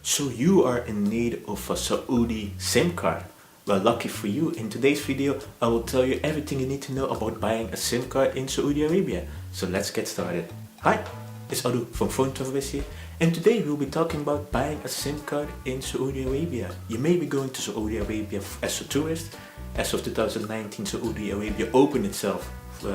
So you are in need of a Saudi SIM card. Well, lucky for you, in today's video I will tell you everything you need to know about buying a SIM card in Saudi Arabia. So let's get started. Hi, it's Adu from Phone Travelers here, and today we'll be talking about buying a SIM card in Saudi Arabia. You may be going to Saudi Arabia as a tourist. As of 2019, Saudi Arabia opened itself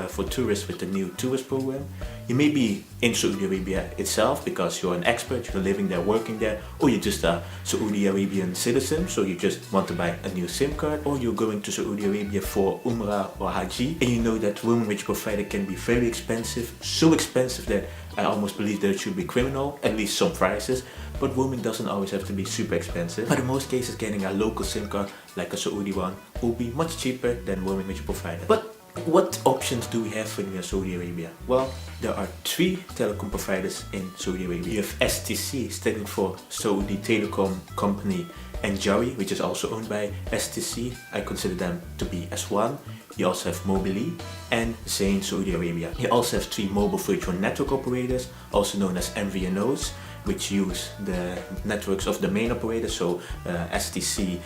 for tourists with the new tourist program. You may be in Saudi Arabia itself because you're an expert, you're living there, working there, or you're just a Saudi Arabian citizen, so you just want to buy a new SIM card, or you're going to Saudi Arabia for Umrah or Hajj, and you know that roaming with your provider can be very expensive, so expensive that I almost believe that it should be criminal, at least some prices. But roaming doesn't always have to be super expensive. But in most cases, getting a local SIM card like a Saudi one will be much cheaper than roaming with your provider. But what options do we have when we are Saudi Arabia? Well, there are three telecom providers in Saudi Arabia. You have STC, standing for Saudi Telecom Company, and Jawwy, which is also owned by STC. I consider them to be as one. You also have Mobily and Zain Saudi Arabia. You also have three mobile virtual network operators, also known as MVNOs, which use the networks of the main operator, so STC,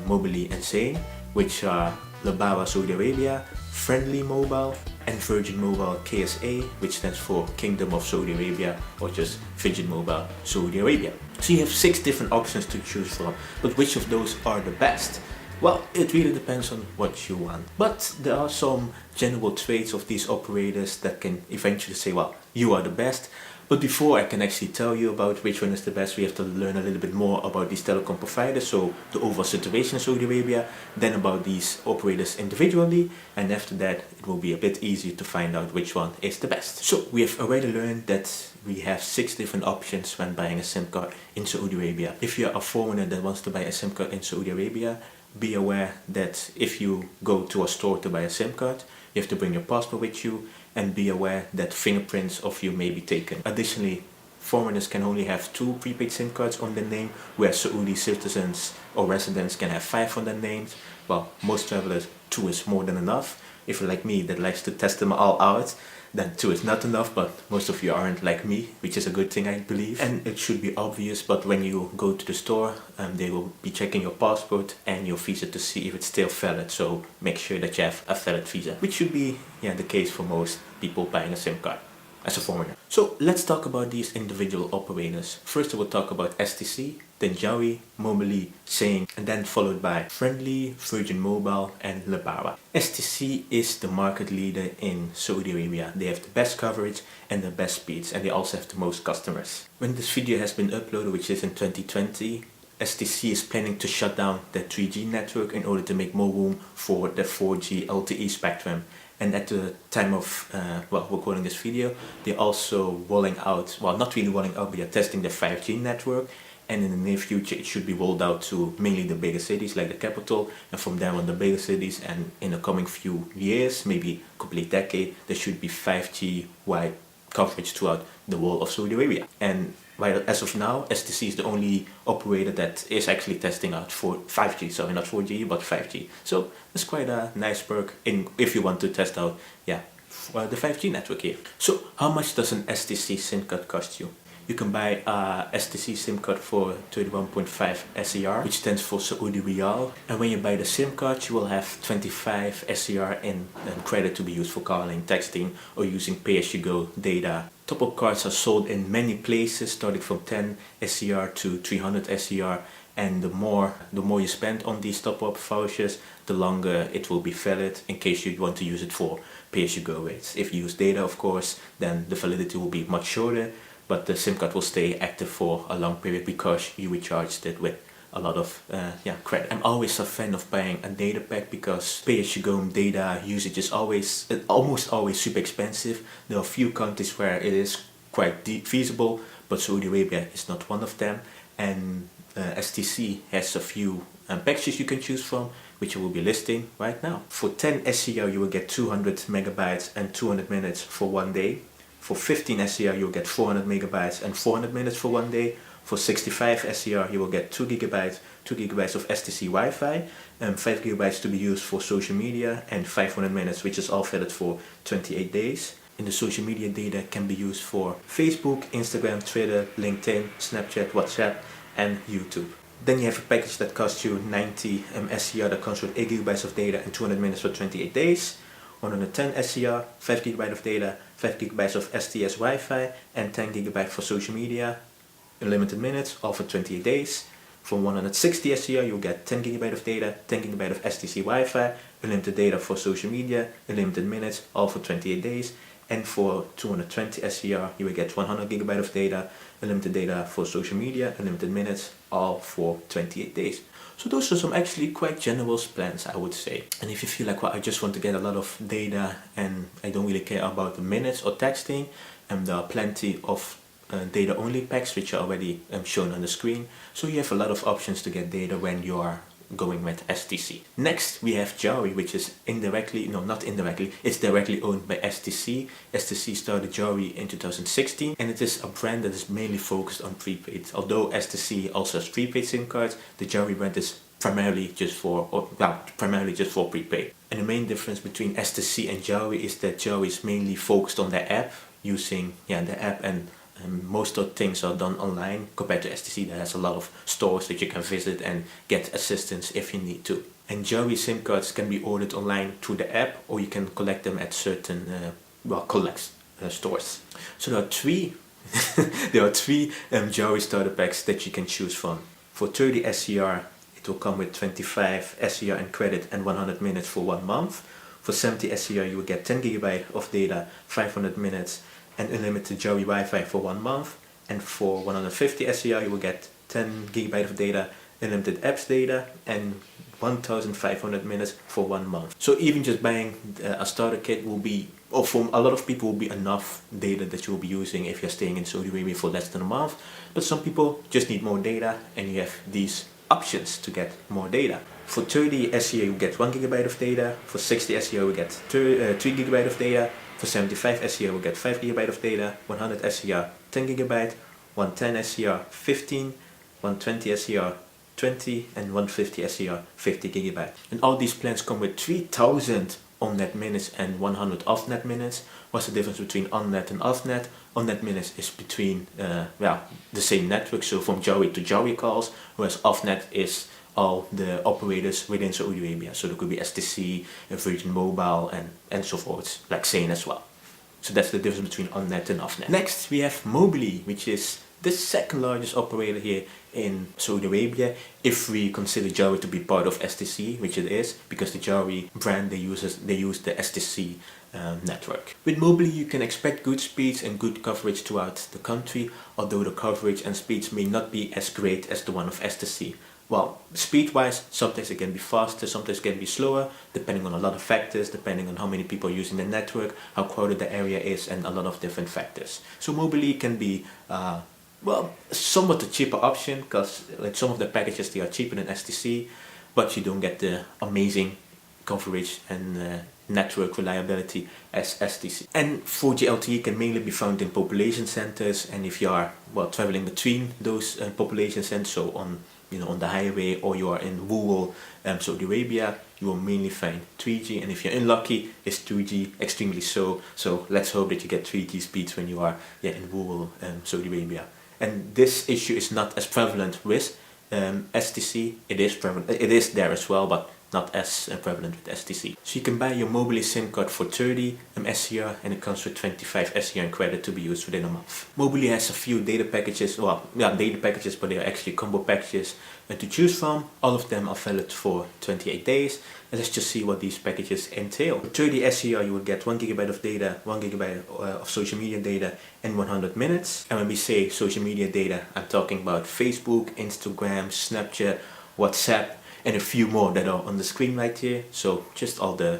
Mobily and Zain, which are Lebara Saudi Arabia, Friendi Mobile, and Virgin Mobile KSA, which stands for Kingdom of Saudi Arabia, or just Virgin Mobile Saudi Arabia. So you have 6 different options to choose from, but which of those are the best? Well, it really depends on what you want. But there are some general traits of these operators that can eventually say, well, you are the best. But before I can actually tell you about which one is the best, we have to learn a little bit more about these telecom providers, so the overall situation in Saudi Arabia, then about these operators individually, and after that it will be a bit easier to find out which one is the best. So we have already learned that we have 6 different options when buying a SIM card in Saudi Arabia. If you're a foreigner that wants to buy a SIM card in Saudi Arabia, be aware that if you go to a store to buy a SIM card, you have to bring your passport with you, and be aware that fingerprints of you may be taken. Additionally, foreigners can only have 2 prepaid SIM cards on their name, where Saudi citizens or residents can have 5 on their names. Well, most travelers, 2 is more than enough. If you're like me that likes to test them all out, then 2 is not enough, but most of you aren't like me, which is a good thing, I believe. And it should be obvious, but when you go to the store, they will be checking your passport and your visa to see if it's still valid, so make sure that you have a valid visa, which should be the case for most people buying a SIM card as a foreigner. So let's talk about these individual operators. First I will talk about STC, then Jawwy, Mobily, Zain, and then followed by Friendi, Virgin Mobile and Lebara. STC is the market leader in Saudi Arabia. They have the best coverage and the best speeds, and they also have the most customers. When this video has been uploaded, which is in 2020, STC is planning to shut down the 3G network in order to make more room for the 4G LTE spectrum. And at the time of recording this video, they're also rolling out, well, not really rolling out, but they're testing the 5G network. And in the near future, it should be rolled out to mainly the bigger cities like the capital, and from there on the bigger cities. And in the coming few years, maybe a complete decade, there should be 5G wide coverage throughout the whole of Saudi Arabia. And while as of now, STC is the only operator that is actually testing out for 5G, so not 4G but 5G. So it's quite a nice perk if you want to test out the 5G network here. So how much does an STC SIM card cost you? You can buy a STC SIM card for 31.5 SAR, which stands for Saudi Riyal. And when you buy the SIM card, you will have 25 SAR in credit to be used for calling, texting, or using pay-as-you-go data. Top-up cards are sold in many places, starting from 10 SAR to 300 SAR. And the more you spend on these top-up vouchers, the longer it will be valid in case you want to use it for pay-as-you-go rates. If you use data, of course, then the validity will be much shorter, but the SIM card will stay active for a long period because you recharged it with a lot of credit. I'm always a fan of buying a data pack because pay-as-you-go data usage is almost always super expensive. There are a few countries where it is quite feasible, but Saudi Arabia is not one of them. And STC has a few packages you can choose from, which I will be listing right now. For 10 SCR you will get 200 megabytes and 200 minutes for 1 day. For 15 SCR you'll get 400 megabytes and 400 minutes for 1 day. For 65 SCR you will get 2 gigabytes of STC Wi-Fi, 5 gigabytes to be used for social media, and 500 minutes, which is all valid for 28 days. And the social media data can be used for Facebook, Instagram, Twitter, LinkedIn, Snapchat, WhatsApp, and YouTube. Then you have a package that costs you 90 SCR that comes with 8 gigabytes of data and 200 minutes for 28 days. 110 SCR, 5 gigabytes of data, 5 gigabytes of STS Wi-Fi, and 10 gigabytes for social media, unlimited minutes, all for 28 days. For 160 SCR, you'll get 10 gigabytes of data, 10 gigabytes of STC Wi-Fi, unlimited data for social media, unlimited minutes, all for 28 days. And for 220 SCR, you will get 100 gigabytes of data, unlimited data for social media, unlimited minutes, all for 28 days. So those are some actually quite generous plans, I would say. And if you feel like, well, I just want to get a lot of data and I don't really care about the minutes or texting, there are plenty of data only packs which are already shown on the screen. So you have a lot of options to get data when you are going with STC. Next we have Jawwy, which is not indirectly, it's directly owned by STC. STC started Jawwy in 2016 and it is a brand that is mainly focused on prepaid. Although STC also has prepaid SIM cards, the Jawwy brand is primarily just for prepaid. And the main difference between STC and Jawwy is that Jawwy is mainly focused on their app, using the app, and most of things are done online compared to STC that has a lot of stores that you can visit and get assistance if you need to. And Jawwy SIM cards can be ordered online through the app, or you can collect them at certain stores. So there are three Jawwy starter packs that you can choose from. For 30 SCR, it will come with 25 SCR and credit and 100 minutes for 1 month. For 70 SCR, you will get 10 gigabytes of data, 500 minutes, and unlimited Jawwy Wi-Fi for 1 month. And for 150 SCR, you will get 10 gigabytes of data, unlimited apps data, and 1,500 minutes for 1 month. So even just buying a starter kit will be, or for a lot of people, will be enough data that you will be using if you're staying in Saudi Arabia for less than a month. But some people just need more data, and you have these options to get more data. For 30 SCR, you get 1 gigabyte of data. For 60 SCR, you get 3 gigabytes of data. For 75 SCR, we get 5 gigabytes of data. 100 SCR, 10 gigabyte. 110 SCR, 15. 120 SCR, 20. And 150 SCR, 50 gigabyte. And all these plans come with 3,000 on-net minutes and 100 off-net minutes. What's the difference between on-net and off-net? On-net minutes is between the same network, so from Jawwy to Jawwy calls, whereas off-net is all the operators within Saudi Arabia. So there could be STC, Virgin Mobile, and so forth, like Zain as well. So that's the difference between on-net and off-net. Next we have Mobily, which is the second largest operator here in Saudi Arabia, if we consider Jawwy to be part of STC, which it is, because the Jawwy brand, they use the STC network. With Mobily, you can expect good speeds and good coverage throughout the country, although the coverage and speeds may not be as great as the one of STC. Well, speed-wise, sometimes it can be faster, sometimes it can be slower, depending on a lot of factors, depending on how many people are using the network, how crowded the area is, and a lot of different factors. So Mobily can be somewhat a cheaper option, because like some of the packages, they are cheaper than STC, but you don't get the amazing coverage and network reliability as STC. And 4G LTE can mainly be found in population centers, and if you are traveling between those population centers, so on the highway, or you are in rural Saudi Arabia, you will mainly find 3G, and if you're unlucky, it's 2G, extremely so. So let's hope that you get 3G speeds when you are in rural Saudi Arabia. And this issue is not as prevalent with STC. It is prevalent, it is there as well, but not as prevalent with STC. So you can buy your Mobily SIM card for 30 SCR, and it comes with 25 SCR in credit to be used within a month. Mobily has a few data packages, data packages, but they are actually combo packages to choose from. All of them are valid for 28 days. And let's just see what these packages entail. For 30 SCR, you will get 1 gigabyte of data, 1 gigabyte of social media data, and 100 minutes. And when we say social media data, I'm talking about Facebook, Instagram, Snapchat, WhatsApp, and a few more that are on the screen right here. So just all the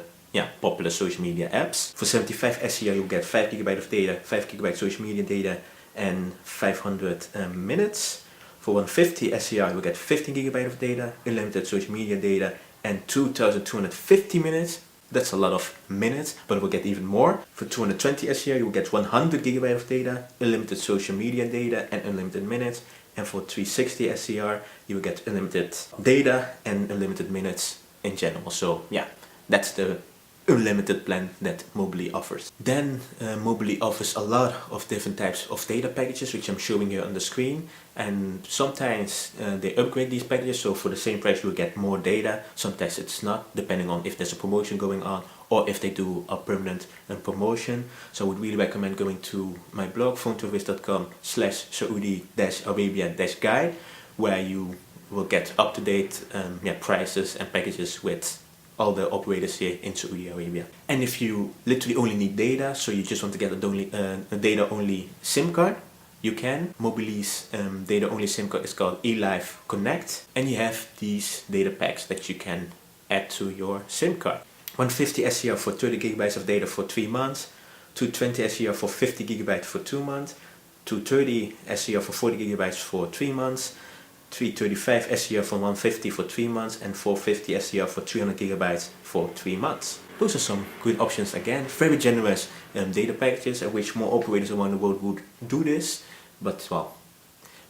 popular social media apps. For 75 SCR, you'll get 5 gigabyte of data, 5 gigabyte social media data, and 500 minutes. For 150 SCR, you'll get 15 gigabyte of data, unlimited social media data, and 2,250 minutes. That's a lot of minutes, but it will get even more. For 220 SCR, you will get 100 gigabyte of data, unlimited social media data, and unlimited minutes. And for 360 SCR, you will get unlimited data and unlimited minutes in general. So that's the unlimited plan that Mobily offers. Then Mobily offers a lot of different types of data packages, which I'm showing you on the screen, and sometimes they upgrade these packages, so for the same price you'll get more data. Sometimes it's not, depending on if there's a promotion going on or if they do a permanent promotion. So I would really recommend going to my blog phonetovist.com/Saudi-Arabia-guide, where you will get up-to-date prices and packages with all the operators here in Saudi Arabia. And if you literally only need data, so you just want to get a data-only SIM card, you can. Mobily's data-only SIM card is called eLife Connect, and you have these data packs that you can add to your SIM card. 150 SCR for 30 gigabytes of data for 3 months, 220 SCR for 50 gigabytes for 2 months, 230 SCR for 40 gigabytes for 3 months, 335 SCR for 150 for 3 months, and 450 SCR for 300 gigabytes for 3 months. Those are some good options. Again, very generous data packages. I wish more operators around the world would do this, but well,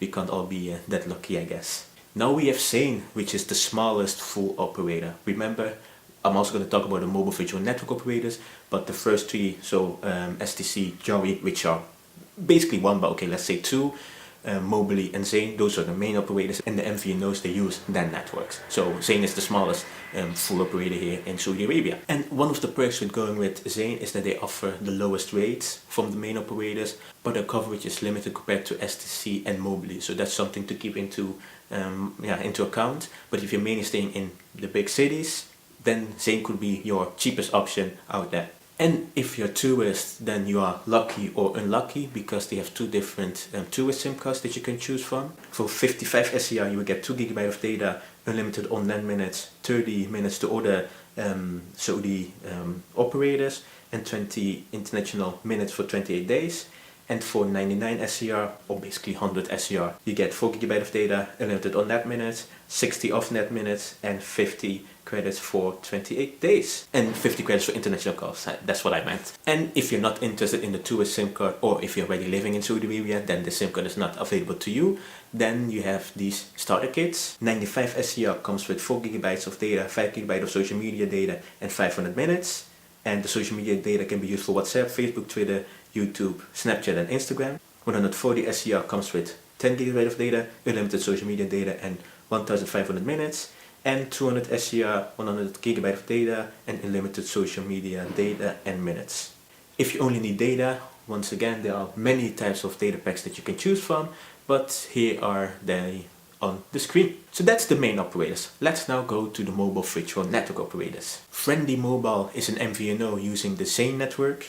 we can't all be that lucky, I guess. Now we have Zain, which is the smallest full operator. Remember, I'm also going to talk about the mobile virtual network operators, but the first three, so STC, Jawwy, which are basically one, but okay, let's say two, Mobily and Zain, those are the main operators, and the MVNOs, they use their networks. So Zain is the smallest full operator here in Saudi Arabia. And one of the perks with going with Zain is that they offer the lowest rates from the main operators, but their coverage is limited compared to STC and Mobily. So that's something to keep into account. But if you're mainly staying in the big cities, then Zain could be your cheapest option out there. And if you're a tourist, then you are lucky or unlucky, because they have two different tourist SIM cards that you can choose from. For 55 SCR you will get 2 GB of data, unlimited on-net minutes, 30 minutes to other Saudi operators, and 20 international minutes for 28 days. And for 99 SCR, or basically 100 SCR, you get 4 GB of data, unlimited on-net minutes, 60 off-net minutes, and 50 credits for 28 days. And 50 credits for international calls, that's what I meant. And if you're not interested in the tourist SIM card, or if you're already living in Saudi Arabia, then the SIM card is not available to you, then you have these starter kits. 95 SCR comes with 4 GB of data, 5 GB of social media data, and 500 minutes. And the social media data can be used for WhatsApp, Facebook, Twitter, YouTube, Snapchat, and Instagram. 140 SCR comes with 10 GB of data, unlimited social media data, and 1500 minutes. And 200 SCR, 100 GB of data, and unlimited social media data and minutes. If you only need data, once again, there are many types of data packs that you can choose from, but here are they on the screen. So that's the main operators. Let's now go to the mobile virtual network operators. Friendi Mobile is an MVNO using the same network,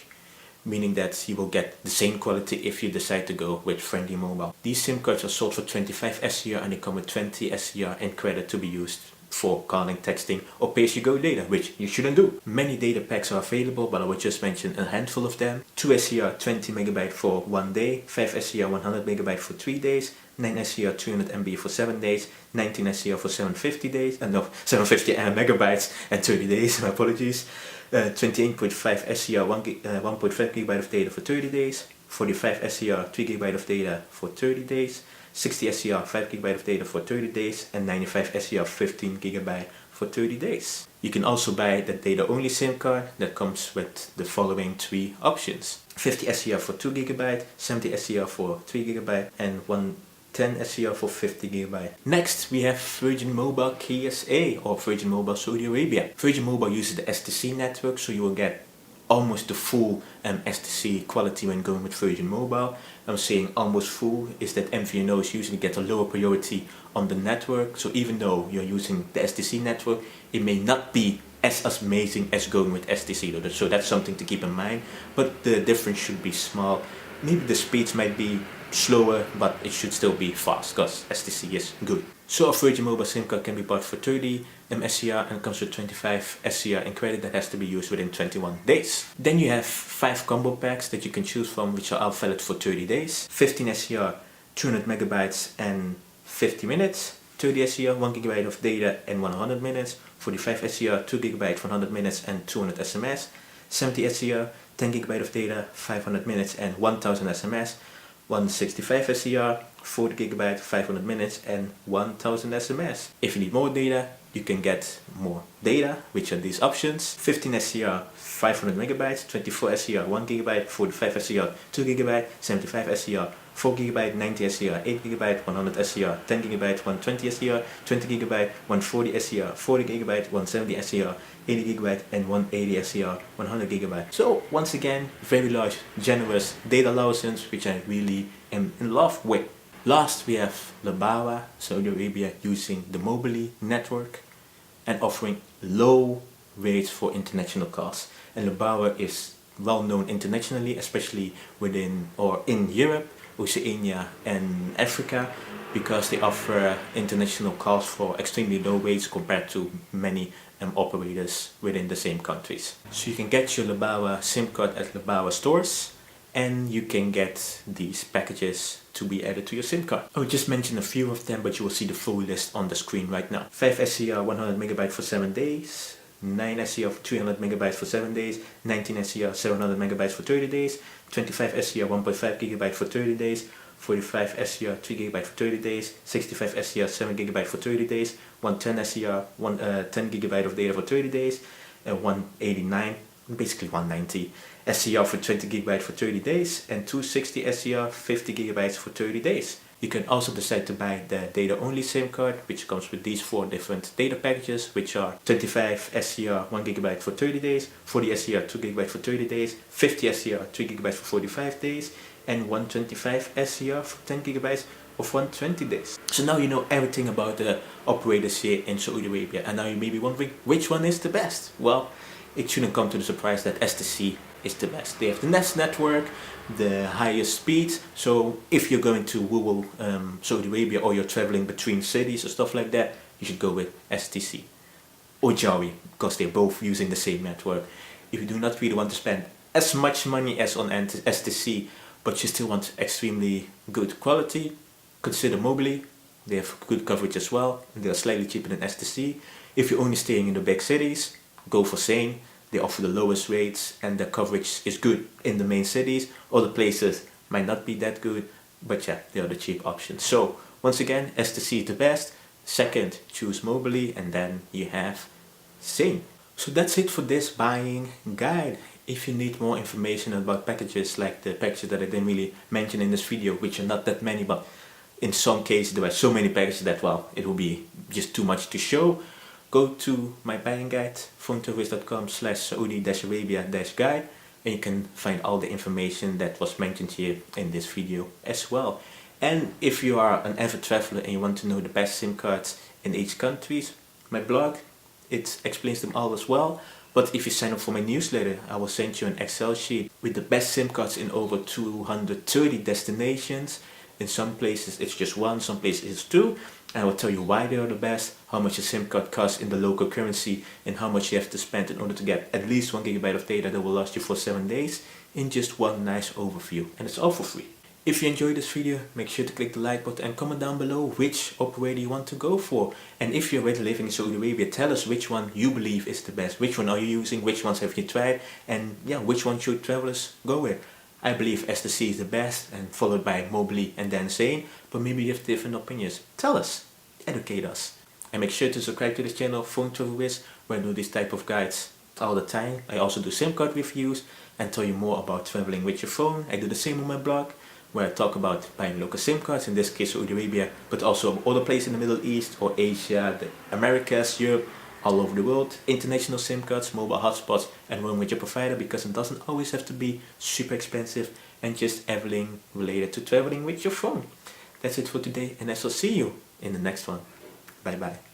meaning that you will get the same quality if you decide to go with Friendi Mobile. These SIM cards are sold for 25 SCR, and they come with 20 SCR in credit to be used for calling, texting, or pay-as-you-go data, which you shouldn't do. Many data packs are available, but I will just mention a handful of them. 2 SCR 20 MB for 1 day, 5 SCR 100 MB for 3 days, 9 SCR 200 MB for 7 days, 19 SCR for 750 days, 750 megabytes and 30 days, my apologies. 28.5 SCR 1.5 GB of data for 30 days, 45 SCR 3 GB of data for 30 days, 60 SCR 5 GB of data for 30 days, and 95 SCR 15 GB for 30 days. You can also buy the data only SIM card that comes with the following 3 options. 50 SCR for 2 GB, 70 SCR for 3 GB, and 110 SCR for 50 GB. Next we have Virgin Mobile KSA, or Virgin Mobile Saudi Arabia. Virgin Mobile uses the STC network, so you will get almost the full STC quality when going with Virgin Mobile. I'm saying almost full is that MVNOs usually get a lower priority on the network, so even though you're using the STC network, it may not be as amazing as going with STC, so that's something to keep in mind, but the difference should be small. Maybe the speeds might be slower, but it should still be fast, because STC is good. So a Virgin Mobile SIM card can be bought for 30 SCR and comes with 25 SCR in credit that has to be used within 21 days. Then you have 5 combo packs that you can choose from, which are all valid for 30 days. 15 SCR, 200 megabytes and 50 minutes. 30 SCR, 1 GB of data and 100 minutes. 45 SCR, 2 GB, 100 minutes and 200 SMS. 70 SCR, 10 GB of data, 500 minutes and 1000 SMS. 165 SCR, 40 gigabyte, 500 minutes and 1000 SMS. If you need more data, you can get more data, which are these options: 15 SCR 500 megabytes, 24 SCR 1 gigabyte, 45 SCR 2 gigabyte, 75 SCR 4 gigabyte, 90 SCR 8 gigabyte, 100 SCR 10 gigabyte, 120 SCR 20 gigabyte, 140 SCR 40 gigabyte, 170 SCR 80 gigabyte and 180 SCR 100 gigabyte. So once again, very large, generous data license, which I really am in love with. Last, we have Lebara, Saudi Arabia, using the Mobily network and offering low rates for international calls. And Lebara is well known internationally, especially within or in Europe, Oceania and Africa, because they offer international calls for extremely low rates compared to many operators within the same countries. So you can get your Lebara SIM card at Lebara stores, and you can get these packages to be added to your SIM card. I will just mention a few of them, but you will see the full list on the screen right now. 5 SCR 100 megabytes for 7 days, 9 SCR 300 megabytes for 7 days, 19 SCR 700 megabytes for 30 days, 25 SCR 1.5 gigabyte for 30 days, 45 SCR 3 gigabyte for 30 days, 65 SCR 7 gigabyte for 30 days, 110 SCR 10 gigabyte of data for 30 days, and 189, basically 190 SCR for 20 gigabytes for 30 days, and 260 SCR 50 gigabytes for 30 days. You can also decide to buy the data only SIM card, which comes with these 4 different data packages, which are 25 SCR 1 gigabyte for 30 days, 40 SCR 2 gigabyte for 30 days, 50 SCR 3 gigabytes for 45 days, and 125 SCR for 10 gigabytes of 120 days. So now you know everything about the operators here in Saudi Arabia, and now you may be wondering which one is the best. Well, it shouldn't come to the surprise that STC is the best. They have the best network, the highest speeds. So if you're going to rural Saudi Arabia, or you're traveling between cities or stuff like that, you should go with STC or Jawwy, because they're both using the same network. If you do not really want to spend as much money as on STC, but you still want extremely good quality, consider Mobily. They have good coverage as well, and they are slightly cheaper than STC. If you're only staying in the big cities, go for Zain. They offer the lowest rates and the coverage is good in the main cities. Other places might not be that good, but yeah, they are the cheap options. So once again, STC is the best. Second, choose Mobily, and then you have Zain. So that's it for this buying guide. If you need more information about packages, like the packages that I didn't really mention in this video, which are not that many, but in some cases there are so many packages that, well, it will be just too much to show, go to my buying guide, phoneservice.com/Saudi-Arabia-guide, and you can find all the information that was mentioned here in this video as well. And if you are an avid traveler and you want to know the best SIM cards in each country, my blog, it explains them all as well. But if you sign up for my newsletter, I will send you an Excel sheet with the best SIM cards in over 230 destinations. In some places it's just 1, some places it's 2. And I will tell you why they are the best, how much a SIM card costs in the local currency, and how much you have to spend in order to get at least 1 gigabyte of data that will last you for 7 days, in just one nice overview. And it's all for free. If you enjoyed this video, make sure to click the like button and comment down below which operator you want to go for. And if you're already living in Saudi Arabia, tell us which one you believe is the best. Which one are you using? Which ones have you tried? And yeah, which one should travelers go with? I believe STC is the best, and followed by Mobily and then Zain, but maybe you have different opinions. Tell us, educate us. And make sure to subscribe to this channel, Phone Travel Wiz, where I do this type of guides all the time. I also do SIM card reviews and tell you more about traveling with your phone. I do the same on my blog, where I talk about buying local SIM cards, in this case Saudi Arabia, but also other places in the Middle East or Asia, the Americas, Europe, all over the world. International SIM cards, mobile hotspots, and roam with your provider, because it doesn't always have to be super expensive, and just everything related to traveling with your phone. That's it for today, and I shall see you in the next one. Bye bye.